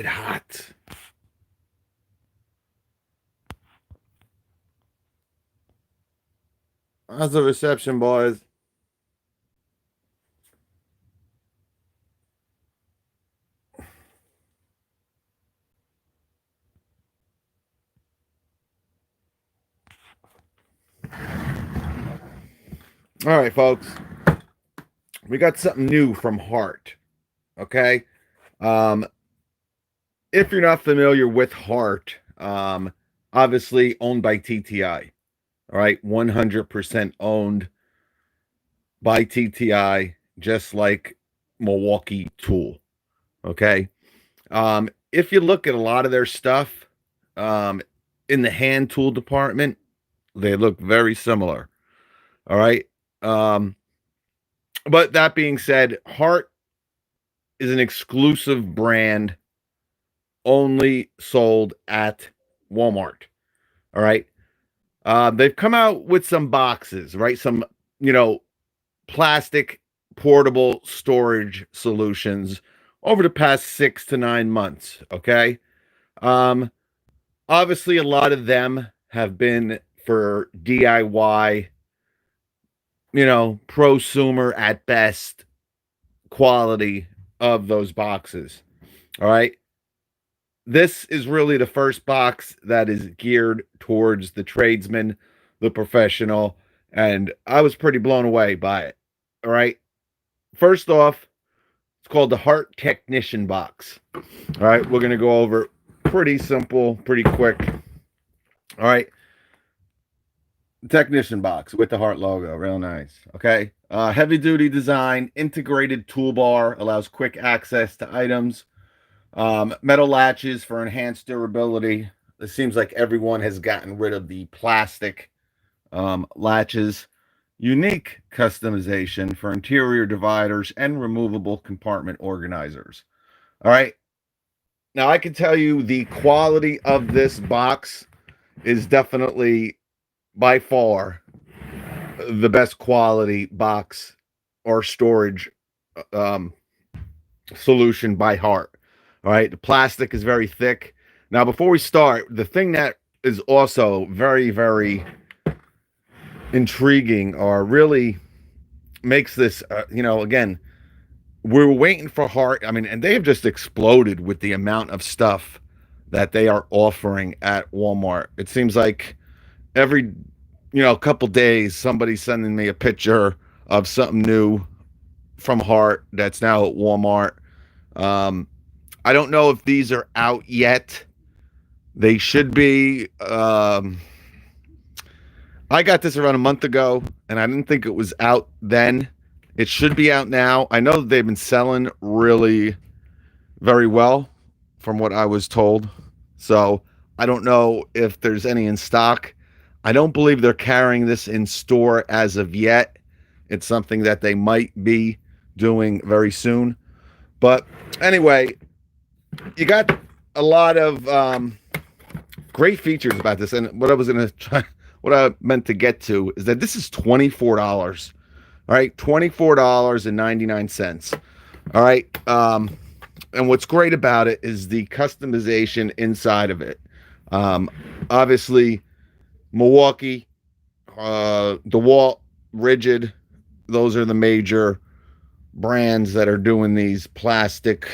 Hot. How's the reception, boys? All right, folks. We got something new from Hart. Okay. Um, if you're not familiar with Hart, obviously owned by TTI. All right, 100% owned by TTI, just like Milwaukee Tool. Okay. If you look at a lot of their stuff, um, in the hand tool department, they look very similar. All right. Um, but that being said, Hart is an exclusive brand only sold at Walmart. All right. They've come out with some boxes, right? Some, you know, plastic portable storage solutions over the past 6 to 9 months. Okay. Um, Obviously, a lot of them have been for DIY, prosumer at best quality of those boxes. All right. This is really the first box that is geared towards the tradesman, the professional, and I was pretty blown away by it. All right. First off, it's called the Hart Technician Box. All right. We're going to go over pretty simple, pretty quick. All right. Technician box with the Hart logo. Real nice. Okay. Heavy duty design, integrated toolbar, allows quick access to items. Metal latches for enhanced durability. It seems like everyone has gotten rid of the plastic latches. Unique customization for interior dividers and removable compartment organizers. All right. Now, I can tell you the quality of this box is definitely by far the best quality box or storage um, solution by Hart. All right. The plastic is very thick. Now, before we start, the thing that is also very, very intriguing or really makes this, again, we're waiting for Hart. I mean, and they have just exploded with the amount of stuff that they are offering at Walmart. It seems like every, couple days, somebody's sending me a picture of something new from Hart that's now at Walmart. Um, I don't know if these are out yet. They should be. I got this around a month ago, and I didn't think it was out then. It should be out now. I know that they've been selling really very well, from what I was told. So I don't know if there's any in stock. I don't believe they're carrying this in store as of yet. It's something that they might be doing very soon. But anyway, you got a lot of great features about this. And what I meant to get to is that this is $24. All right, $24.99. All right. And what's great about it is the customization inside of it. Obviously, Milwaukee, DeWalt, Rigid, those are the major brands that are doing these plastic,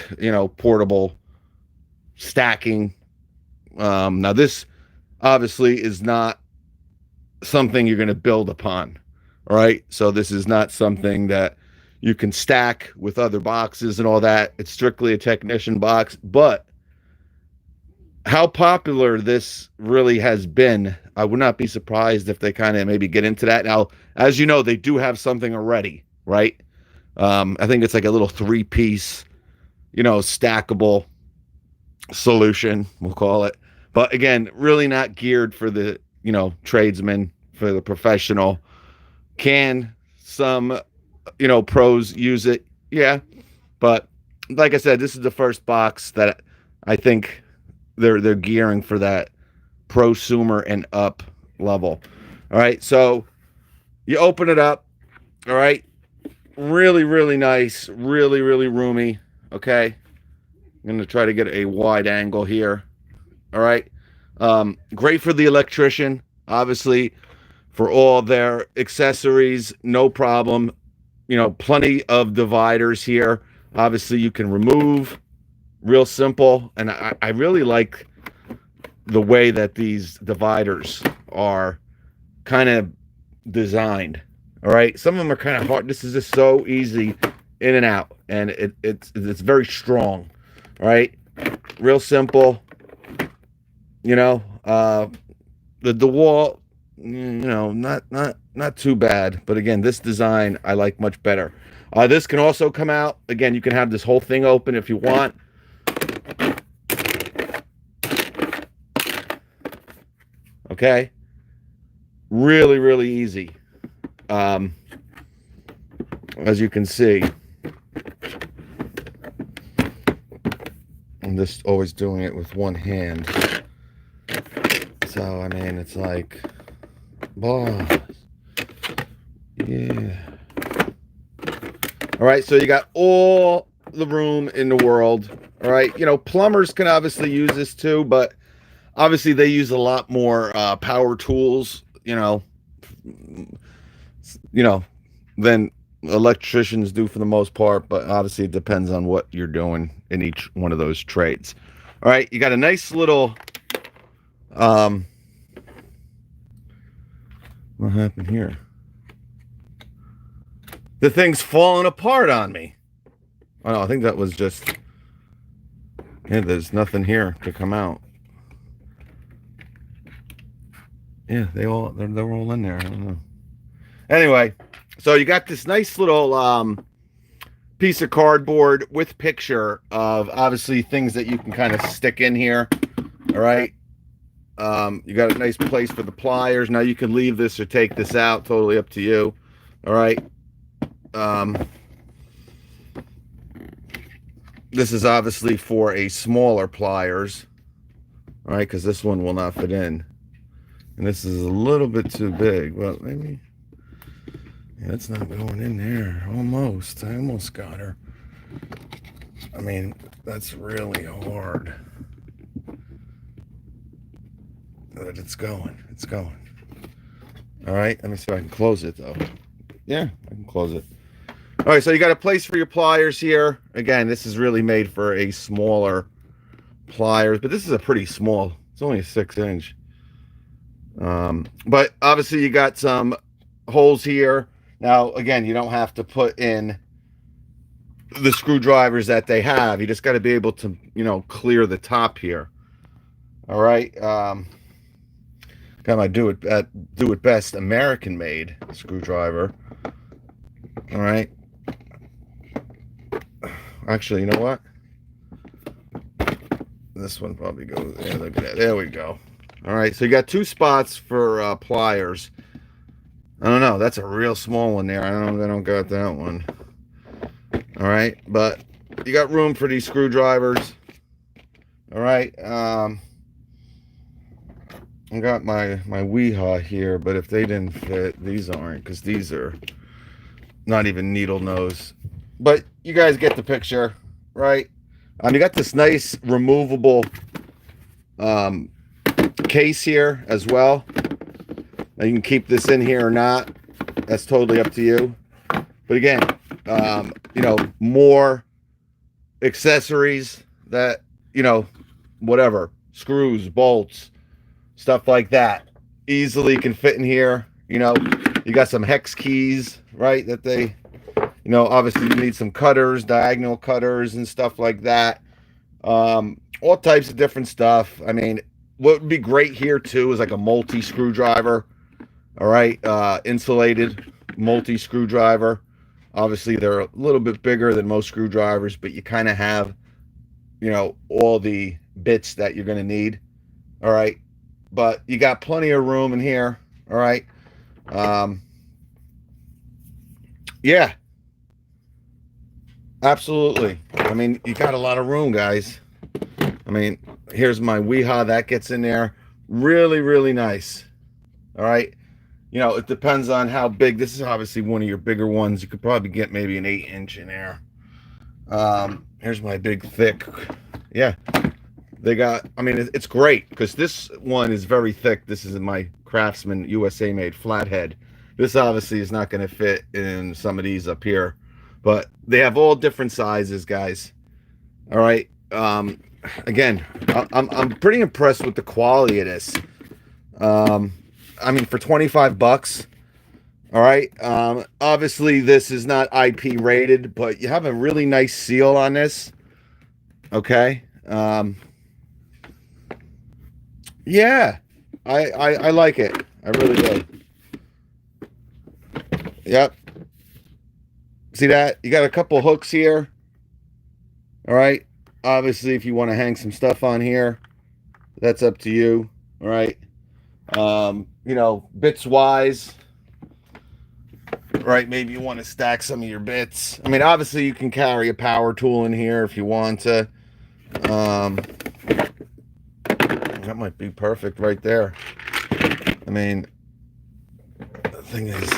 portable stacking. Now, this obviously is not something you're going to build upon. All right. So, this is not something that you can stack with other boxes and all that. It's strictly a technician box. But how popular this really has been, I would not be surprised if they kind of maybe get into that. Now, as you know, they do have something already, right? I think it's like a little 3-piece, stackable solution, we'll call it. But again, really not geared for the, tradesman, for the professional. Can some, pros use it? Yeah. But like I said, this is the first box that I think they're gearing for that prosumer and up level. All right. So you open it up. All right. Really, really nice. Really, really roomy. Okay. I'm going to try to get a wide angle here. All right. Great for the electrician, obviously, for all their accessories, no problem. You know, plenty of dividers here. Obviously, you can remove, real simple. And I really like the way that these dividers are kind of designed. All right. Some of them are kind of hard. This is just so easy in and out. And it's very strong. All right. Real simple. You know, the wall, you know, not too bad. But again, this design I like much better. This can also come out. Again, you can have this whole thing open if you want. Okay. Really, really easy. As you can see. I'm just always doing it with one hand. So, I mean, it's like, boss. Yeah. All right, so you got all the room in the world. All right, you know, plumbers can obviously use this too, but obviously they use a lot more power tools, you know, than electricians do for the most part. But obviously it depends on what you're doing in each one of those trades. All right, you got a nice little what happened here? The thing's falling apart on me. Oh no, I think that was just, yeah, there's nothing here to come out. Yeah, they're all in there. I don't know. Anyway, so you got this nice little piece of cardboard with picture of obviously things that you can kind of stick in here. All right. You got a nice place for the pliers. Now you can leave this or take this out, totally up to you. All right. This is obviously for a smaller pliers. All right, because this one will not fit in. And this is a little bit too big. Well, maybe, yeah, it's not going in there. Almost. I almost got her. I mean, that's really hard. But it's going. It's going. All right. Let me see if I can close it, though. Yeah, I can close it. All right. So you got a place for your pliers here. Again, this is really made for a smaller pliers, but this is a pretty small. It's only a 6-inch. But obviously you got some holes here. Now, again, you don't have to put in the screwdrivers that they have. You just got to be able to, you know, clear the top here. All right. Got my do it best American made screwdriver. All right. Actually, you know what? This one probably goes there. Look at that. There we go. All right. So you got 2 spots for pliers. I don't know. That's a real small one there. I don't got that one. All right. But you got room for these screwdrivers. All right. I got my Weehaw here, but if they didn't fit, these aren't, because these are not even needle nose. But you guys get the picture, right? You got this nice removable case here as well. Now you can keep this in here or not. That's totally up to you. But again, you know, more accessories that, you know, whatever, screws, bolts, stuff like that, easily can fit in here. You know, you got some hex keys, right, that they, you know, obviously you need some cutters, diagonal cutters and stuff like that. All types of different stuff. I mean, what would be great here too is like a multi screwdriver. All right, insulated multi screwdriver. Obviously they're a little bit bigger than most screwdrivers, but you kind of have, you know, all the bits that you're going to need. All right, but you got plenty of room in here. All right. Yeah, absolutely. I mean, you got a lot of room, guys. I mean, here's my Weehaw that gets in there. Really, really nice. All right. You know, it depends on how big. This is obviously one of your bigger ones. You could probably get maybe an 8-inch in there. Here's my big thick Yeah. They got, I mean, it's great because this one is very thick. This is my Craftsman USA made flathead. This obviously is not going to fit in some of these up here, but they have all different sizes, guys. All right. Again, I'm pretty impressed with the quality of this. I mean, for 25 bucks. All right. Obviously this is not IP rated, but you have a really nice seal on this. Okay. Yeah, I like it. I really do. Yep. See that? You got a couple hooks here. All right. Obviously, if you want to hang some stuff on here, that's up to you. All right. You know, bits wise, right? Maybe you want to stack some of your bits. I mean, obviously, you can carry a power tool in here if you want to. That might be perfect right there. I mean, the thing is,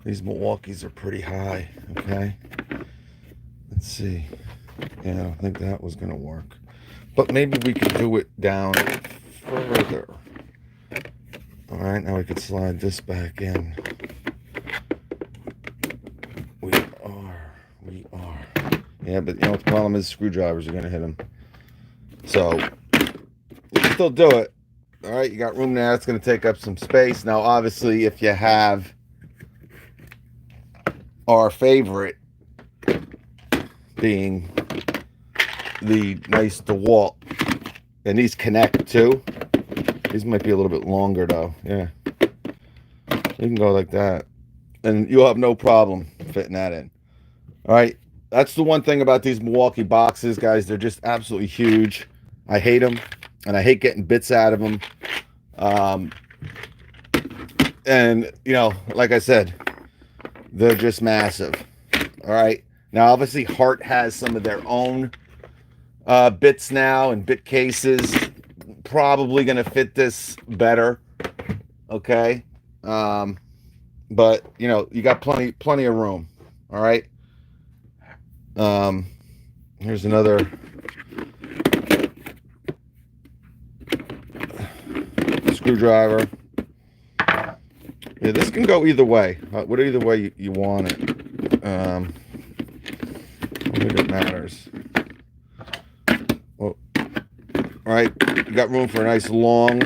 these Milwaukees are pretty high, okay? Let's see. Yeah, I don't think that was going to work. But maybe we could do it down further. All right, now we could slide this back in. We are. Yeah, but you know what the problem is? Screwdrivers are going to hit them. So, you can still do it. All right, you got room there. It's going to take up some space. Now, obviously, if you have our favorite being the nice DeWalt, and these connect too. These might be a little bit longer though. Yeah, you can go like that, and you'll have no problem fitting that in. All right, that's the one thing about these Milwaukee boxes, guys. They're just absolutely huge. I hate them, and I hate getting bits out of them. And you know, like I said, they're just massive. All right. Now, obviously, Hart has some of their own bits now and bit cases. Probably going to fit this better. Okay. But you know, you got plenty of room. All right. Here's another screwdriver. Yeah, this can go either way. Whatever way you want it. I don't think it matters. Well, all right, you got room for a nice long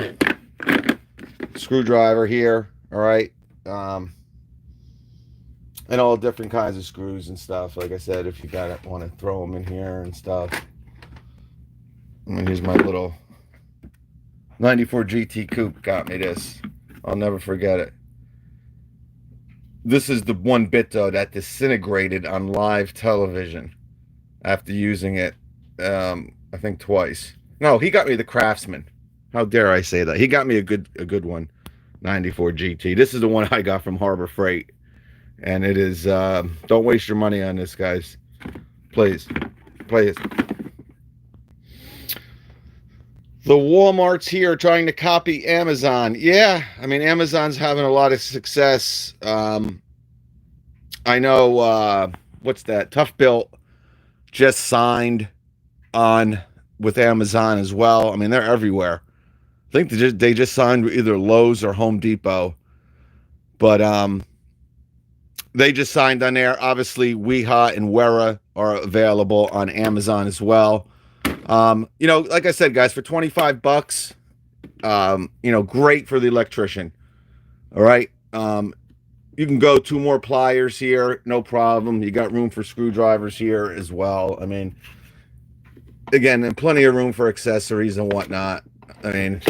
screwdriver here. All right, and all different kinds of screws and stuff. Like I said, if you want to throw them in here and stuff. I mean, here's my little 94 GT Coupe. Got me this. I'll never forget it. This is the one bit though that disintegrated on live television after using it, I think twice. No, he got me the Craftsman. How dare I say that? He got me a good one, 94 GT. This is the one I got from Harbor Freight, and it is. Don't waste your money on this, guys. Please. The Walmarts here are trying to copy Amazon. Yeah, I mean, Amazon's having a lot of success. I know, what's that? Tough Built just signed on with Amazon as well. I mean, they're everywhere. I think they just signed with either Lowe's or Home Depot. But they just signed on there. Obviously, Weha and Wera are available on Amazon as well. You know, like I said, guys, for 25 bucks, you know, great for the electrician. All right. You can go 2 more pliers here, no problem. You got room for screwdrivers here as well. I mean, again, and plenty of room for accessories and whatnot. I mean,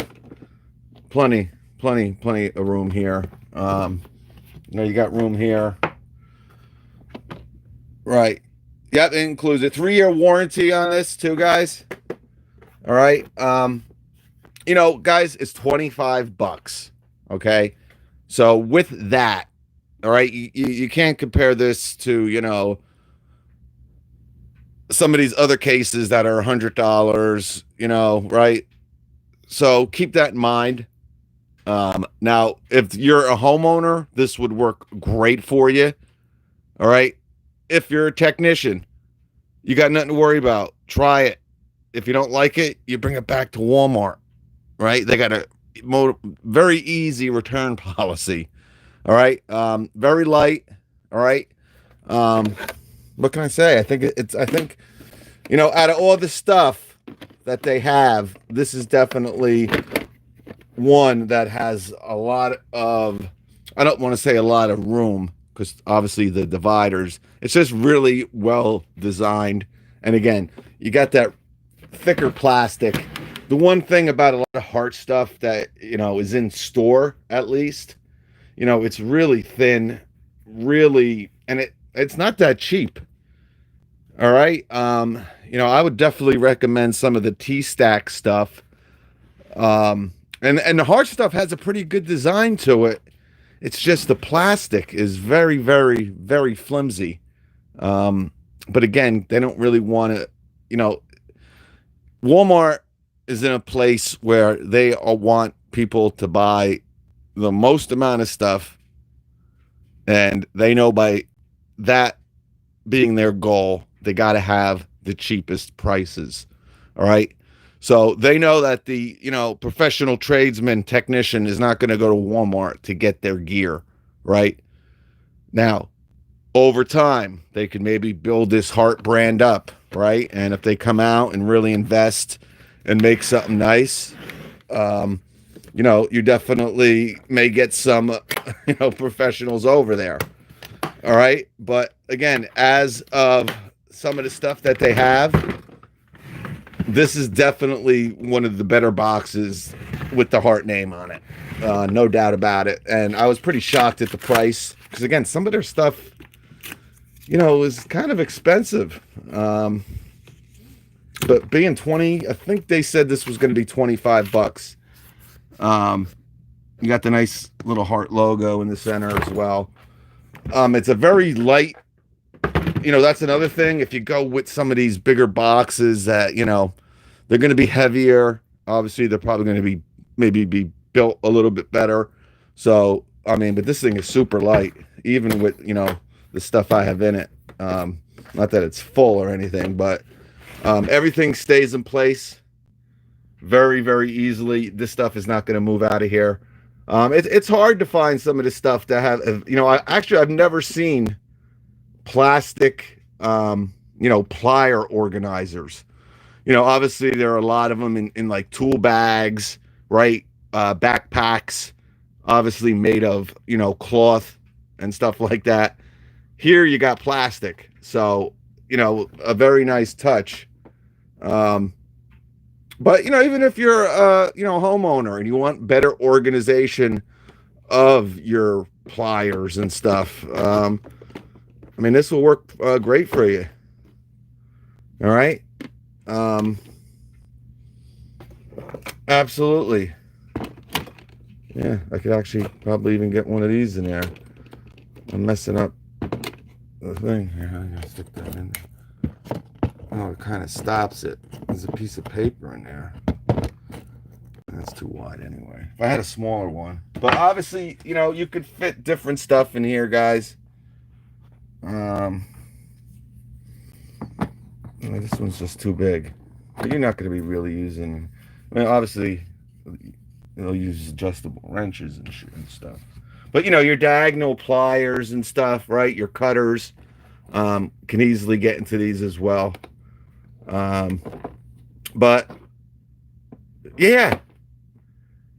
plenty of room here. You know, you got room here. Right. Yep, it includes a 3-year warranty on this too, guys. All right. You know, guys, it's 25 bucks. Okay. So with that, all right, you can't compare this to, you know, some of these other cases that are $100, you know, right? So keep that in mind. Now, if you're a homeowner, this would work great for you. All right. If you're a technician, you got nothing to worry about. Try it. If you don't like it, you bring it back to Walmart, right? They got a very easy return policy. All right. Very light. All right. Um, what can I say? I think, out of all the stuff that they have, this is definitely one that has a lot of, I don't want to say a lot of room because obviously the dividers, it's just really well designed. And again, you got that thicker plastic. The one thing about a lot of Hart stuff that, is in store at least, it's really thin, really, and it's not that cheap. All right. I would definitely recommend some of the T-Stack stuff. And the Hart stuff has a pretty good design to it. It's just the plastic is very, very, very flimsy. But again, they don't really want to, Walmart is in a place where they want people to buy the most amount of stuff, and they know by that being their goal, they got to have the cheapest prices. All right. So they know that the, professional tradesman technician is not going to go to Walmart to get their gear. Right. Now, over time, they could maybe build this Hart brand up. Right. And if they come out and really invest and make something nice, you definitely may get some, professionals over there. All right. But again, as of some of the stuff that they have, this is definitely one of the better boxes with the Hart name on it. No doubt about it. And I was pretty shocked at the price because, again, some of their stuff, is kind of expensive. But being 20, I think they said this was going to be $25. You got the nice little Hart logo in the center as well. It's a very light, that's another thing. If you go with some of these bigger boxes that, they're going to be heavier. Obviously, they're probably going to be built a little bit better. So, but this thing is super light, even with, the stuff I have in it. Not that it's full or anything, but everything stays in place very, very easily. This stuff is not going to move out of here. It's hard to find some of this stuff that have, I've never seen plastic, plier organizers. Obviously there are a lot of them in like tool bags, right? Backpacks, obviously made of, cloth and stuff like that. Here you got plastic. So, a very nice touch. But, even if you're, a homeowner and you want better organization of your pliers and stuff, this will work great for you. All right. Absolutely. Yeah, I could actually probably even get one of these in there. I'm messing up the thing here. I'm gonna stick that in there. Oh, it kind of stops it. There's a piece of paper in there. That's too wide anyway. If I had a smaller one. But obviously, you could fit different stuff in here, guys. This one's just too big. But you're not going to be really using... obviously, you'll use adjustable wrenches and shit and stuff. But, your diagonal pliers and stuff, right? Your cutters can easily get into these as well. But, yeah.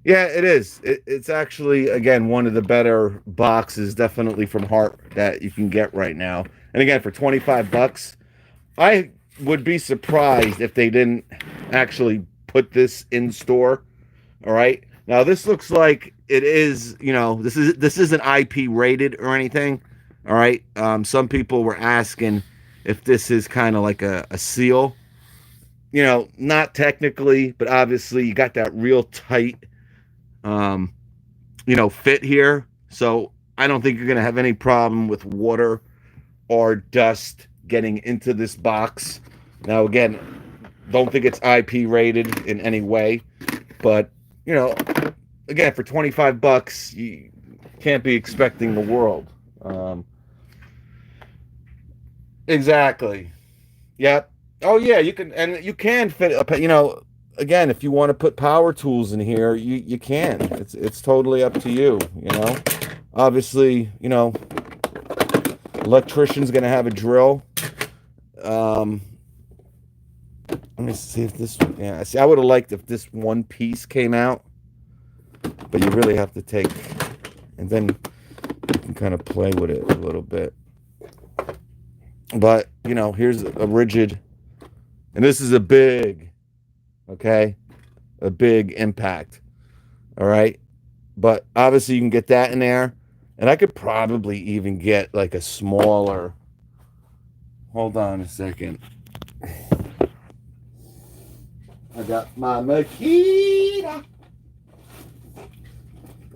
Yeah, it is. It's actually, again, one of the better boxes, definitely from Hart, that you can get right now. And again, for $25, I would be surprised if they didn't actually put this in store. All right. Now this looks like it is, this isn't IP rated or anything. All right. Some people were asking if this is kind of like a seal. Not technically, but obviously you got that real tight fit here. So I don't think you're going to have any problem with water or dust getting into this box. Now, again, don't think it's IP rated in any way, but, again, for $25, you can't be expecting the world. Exactly. Yep. Oh yeah, you can, and you can fit a, you know, again, if you want to put power tools in here, you can. It's totally up to you, you know. Obviously, you know, electrician's gonna have a drill. Um, let me see if this, yeah, see, I would have liked if this one piece came out, but you really have to take, and then you can kind of play with it a little bit. But, you know, here's a rigid, and this is a big, okay, a big impact. All right. But obviously you can get that in there. And I could probably even get like a smaller. Hold on a second. I got my Makita.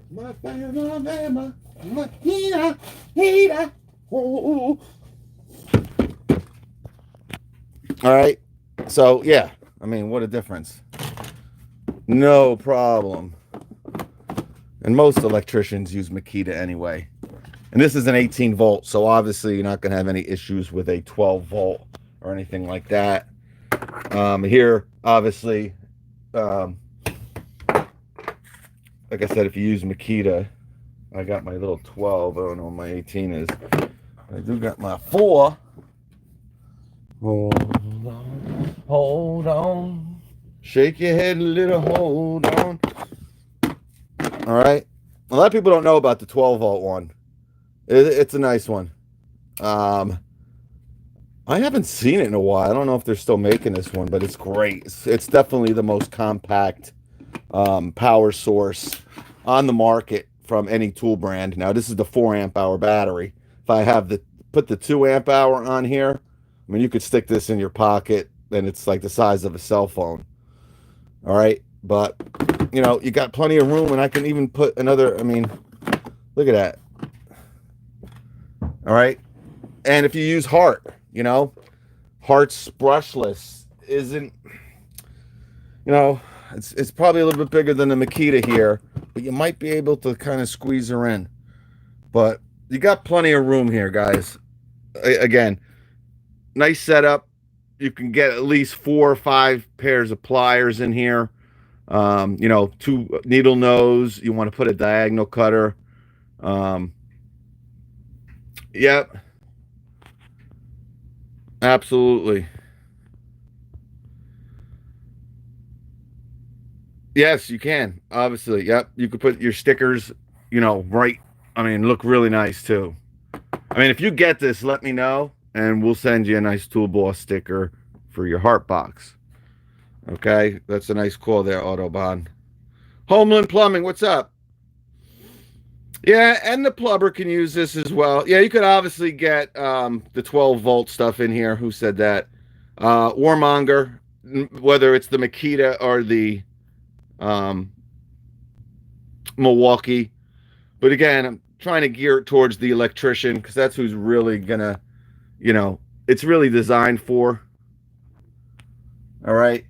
My family, my Makita. Oh. All right. So, yeah. I mean, what a difference. No problem. And most electricians use Makita anyway. And this is an 18 volt, so obviously you're not going to have any issues with a 12 volt or anything like that. Here, obviously, like I said, if you use Makita, I got my little 12. I don't know what my 18 is. I do got my 4. Hold on. Shake your head a little, hold on. All right. A lot of people don't know about the 12 volt one. It's a nice one. I haven't seen it in a while. I don't know if they're still making this one, but it's great. It's definitely the most compact power source on the market from any tool brand. Now, this is the 4 amp hour battery. If I have put the 2 amp hour on here, I mean, you could stick this in your pocket, and it's like the size of a cell phone. All right. But, you know, you got plenty of room, and I can even put another, I mean, look at that. All right. And if you use Hart, you know, Hart's brushless isn't, you know, it's probably a little bit bigger than the Makita here, but you might be able to kind of squeeze her in. But you got plenty of room here, guys. Again, nice setup. You can get at least 4 or 5 pairs of pliers in here. You know, 2 needle nose. You want to put a diagonal cutter. Yep. Absolutely. Yes, you can. Obviously. Yep. You could put your stickers, you know, right. I mean, look really nice too. I mean, if you get this, let me know and we'll send you a nice Tool Boss sticker for your Hart box. Okay. That's a nice call there, Autobahn. Homeland Plumbing, what's up? Yeah, and the plumber can use this as well. Yeah, you could obviously get the 12 volt stuff in here. Who said that? Warmonger, whether it's the Makita or the um, Milwaukee. But again, I'm trying to gear it towards the electrician because that's who's really gonna, you know, it's really designed for. All right.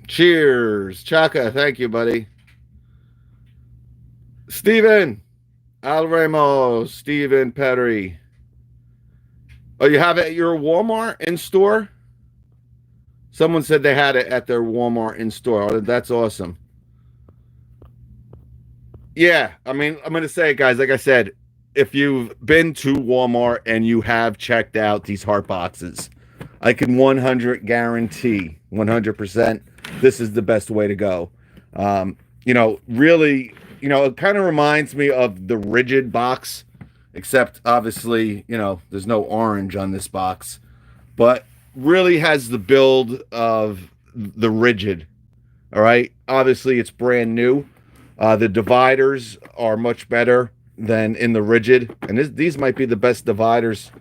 Cheers, Chaka. Thank you, buddy. Steven Al Ramos, Steven Perry. Oh, you have it at your Walmart in store? Someone said they had it at their Walmart in store. Oh, that's awesome. Yeah, I mean, I'm going to say, guys, like I said, if you've been to Walmart and you have checked out these Hart boxes, I can 100 guarantee, 100%, this is the best way to go. You know, really, you know, it kind of reminds me of the rigid box, except obviously, you know, there's no orange on this box, but really has the build of the rigid. All right. Obviously, it's brand new. The dividers are much better than in the rigid, and these might be the best dividers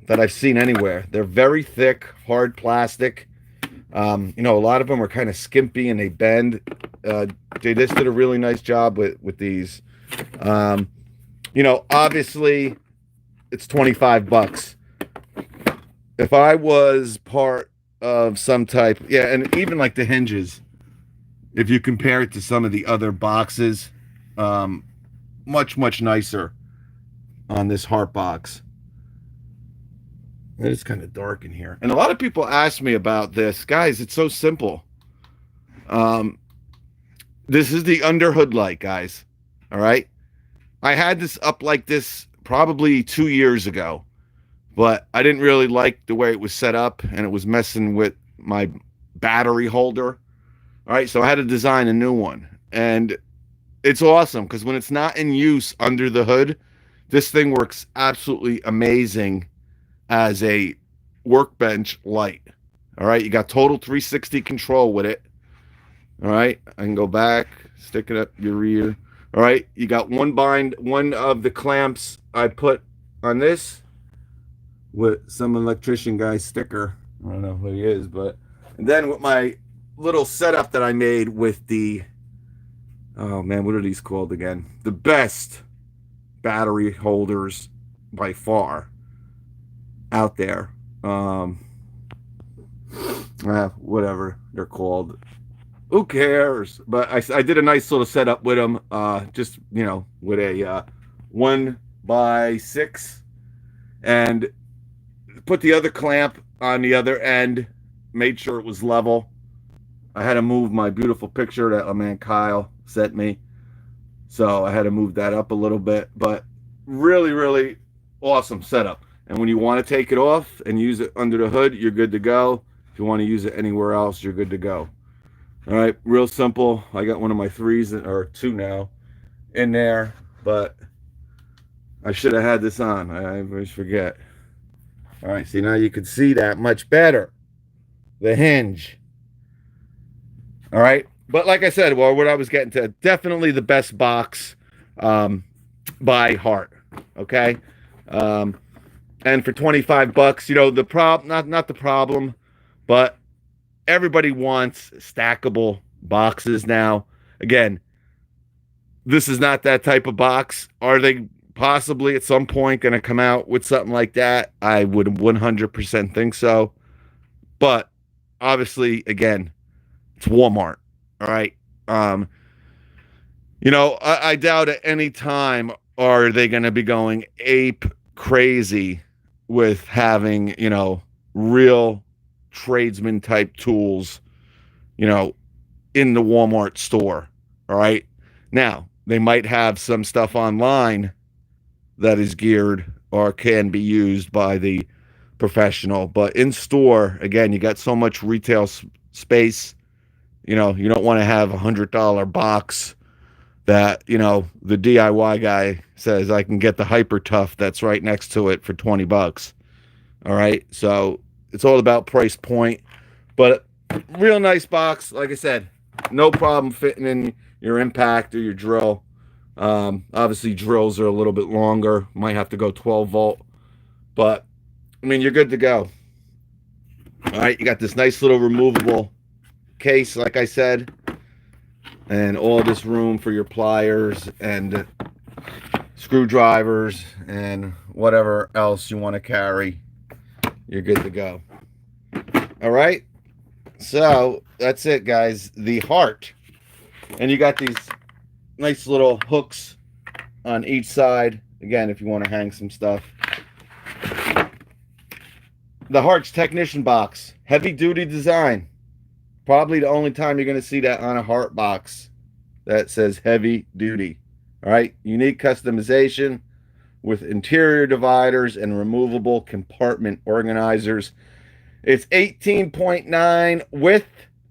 that I've seen anywhere. They're very thick, hard plastic. You know, a lot of them are kind of skimpy and they bend. They just did a really nice job with these. You know, obviously, it's $25. If I was part of some type, yeah, and even like the hinges, if you compare it to some of the other boxes, much nicer on this Hart box. It is kind of dark in here. And a lot of people ask me about this. Guys, it's so simple. This is the underhood light, guys. All right. I had this up like this probably 2 years ago, but I didn't really like the way it was set up, and it was messing with my battery holder. All right. So I had to design a new one. And it's awesome because when it's not in use under the hood, this thing works absolutely amazing as a workbench light. All right. You got total 360 control with it. All right. I can go back, stick it up your rear. All right. You got one of the clamps I put on this with some electrician guy's sticker. I don't know who he is, but and then with my little setup that I made with the, oh man, what are these called again? The best battery holders by far out there. Whatever they're called. Who cares? But I did a nice little setup with them. Just, with a 1x6, and put the other clamp on the other end. Made sure it was level. I had to move my beautiful picture that my man Kyle sent me. So I had to move that up a little bit. But really, really awesome setup. And when you want to take it off and use it under the hood, you're good to go. If you want to use it anywhere else, you're good to go. All right, real simple. I got one of my 3s, or 2 now, in there. But I should have had this on. I always forget. All right, see, now you can see that much better. The hinge. All right. But like I said, well, what I was getting to, definitely the best box by Hart. Okay. And for $25, the problem, not the problem, but everybody wants stackable boxes now. Again, this is not that type of box. Are they possibly at some point going to come out with something like that? I would 100% think so. But obviously, again, it's Walmart. All right. I doubt at any time are they going to be going ape crazy with having, real tradesman type tools, in the Walmart store. All right. Now, they might have some stuff online that is geared or can be used by the professional, but in store, again, you got so much retail space. You don't want to have $100 box that, the DIY guy says I can get the Hyper Tough that's right next to it for $20. All right. So it's all about price point, but real nice box. Like I said, no problem fitting in your impact or your drill. Obviously drills are a little bit longer. Might have to go 12 volt, but you're good to go. All right. You got this nice little removable case, like I said, and all this room for your pliers and screwdrivers and whatever else you want to carry. You're good to go. All right. So that's it, guys. The Hart. And you got these nice little hooks on each side. Again, if you want to hang some stuff. The Hart's Technician Box. Heavy duty design. Probably the only time you're going to see that on a Hart box that says heavy duty. All right. Unique customization with interior dividers and removable compartment organizers. It's 18.9 width,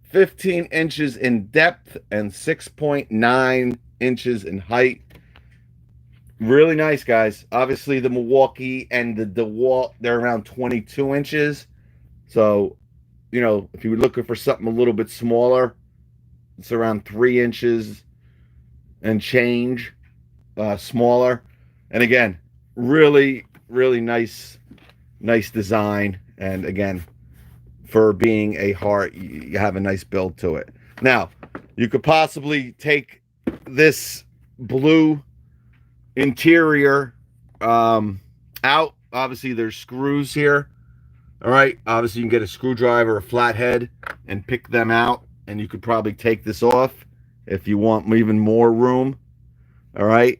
15 inches in depth, and 6.9 inches in height. Really nice, guys. Obviously, the Milwaukee and the DeWalt, they're around 22 inches. So, if you were looking for something a little bit smaller, it's around 3 inches and change smaller. And again, really, really nice design. And again, for being a Hart, you have a nice build to it. Now, you could possibly take this blue interior out. Obviously, there's screws here. All right. Obviously, you can get a screwdriver, a flathead, and pick them out. And you could probably take this off if you want even more room. All right.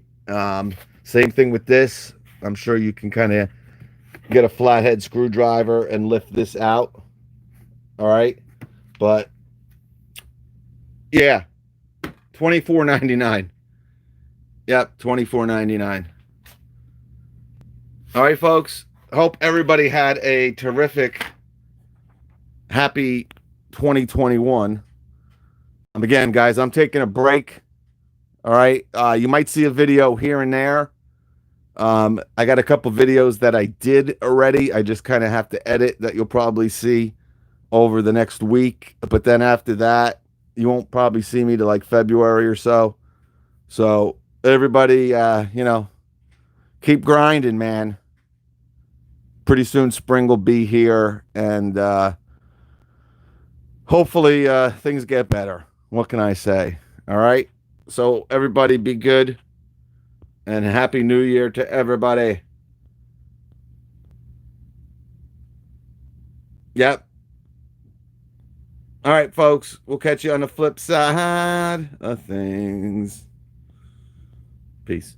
Same thing with this. I'm sure you can kind of get a flathead screwdriver and lift this out. All right. But yeah, $24.99. Yep, $24.99. All right, folks. Hope everybody had a terrific, happy 2021. Again, guys, I'm taking a break. All right. You might see a video here and there. I got a couple videos that I did already. I just kind of have to edit that you'll probably see over the next week. But then after that, you won't probably see me to like February or so. So everybody, keep grinding, man. Pretty soon spring will be here, and hopefully things get better. What can I say? All right. So everybody be good, and Happy New Year to everybody. Yep. All right, folks. We'll catch you on the flip side of things. Peace.